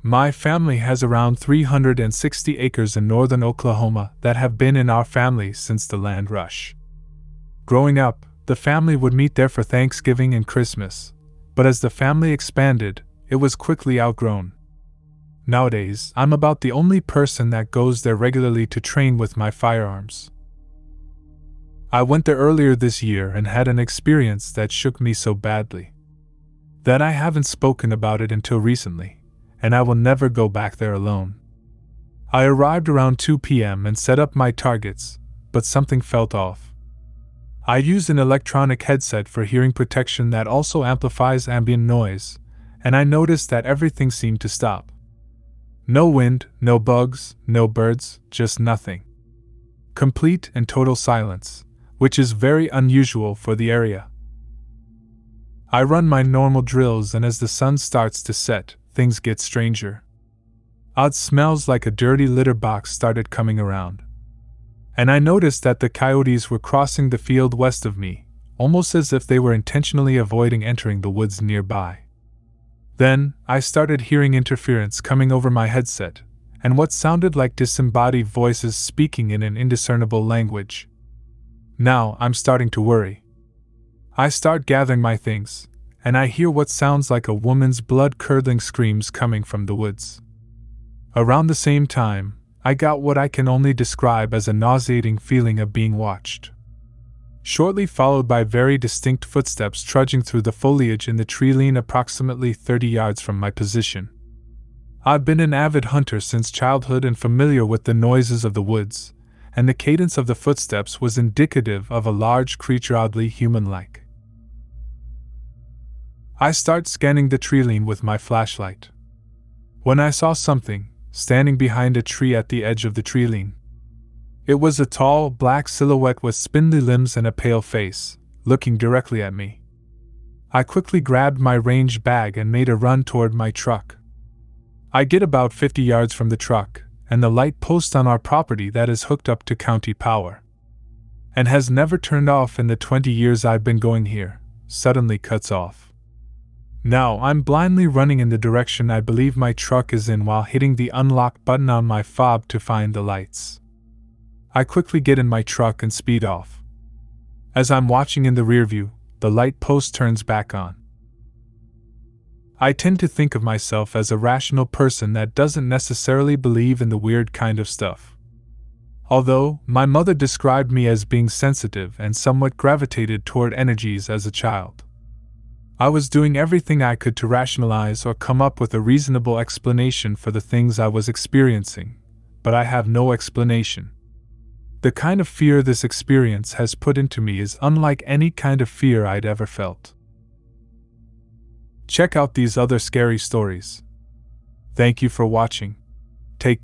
My family has around 360 acres in northern Oklahoma that have been in our family since the land rush. Growing up, the family would meet there for Thanksgiving and Christmas, but as the family expanded, it was quickly outgrown. Nowadays, I'm about the only person that goes there regularly to train with my firearms. I went there earlier this year and had an experience that shook me so badly that I haven't spoken about it until recently, and I will never go back there alone. I arrived around 2 p.m. and set up my targets, but something felt off. I used an electronic headset for hearing protection that also amplifies ambient noise, and I noticed that everything seemed to stop. No wind, no bugs, no birds, just nothing. Complete and total silence, which is very unusual for the area. I run my normal drills, and as the sun starts to set, things get stranger. Odd smells like a dirty litter box started coming around. And I noticed that the coyotes were crossing the field west of me, almost as if they were intentionally avoiding entering the woods nearby. Then, I started hearing interference coming over my headset, and what sounded like disembodied voices speaking in an indiscernible language. Now, I'm starting to worry. I start gathering my things, and I hear what sounds like a woman's blood-curdling screams coming from the woods. Around the same time, I got what I can only describe as a nauseating feeling of being watched. Shortly followed by very distinct footsteps trudging through the foliage in the tree line approximately 30 yards from my position. I've been an avid hunter since childhood and familiar with the noises of the woods, and the cadence of the footsteps was indicative of a large creature oddly human-like. I start scanning the tree line with my flashlight, when I saw something standing behind a tree at the edge of the tree line. It was a tall, black silhouette with spindly limbs and a pale face, looking directly at me. I quickly grabbed my range bag and made a run toward my truck. I get about 50 yards from the truck, and the light post on our property that is hooked up to county power, and has never turned off in the 20 years I've been going here, suddenly cuts off. Now I'm blindly running in the direction I believe my truck is in while hitting the unlock button on my fob to find the lights. I quickly get in my truck and speed off. As I'm watching in the rearview, the light post turns back on. I tend to think of myself as a rational person that doesn't necessarily believe in the weird kind of stuff. Although, my mother described me as being sensitive and somewhat gravitated toward energies as a child. I was doing everything I could to rationalize or come up with a reasonable explanation for the things I was experiencing, but I have no explanation. The kind of fear this experience has put into me is unlike any kind of fear I'd ever felt. Check out these other scary stories. Thank you for watching.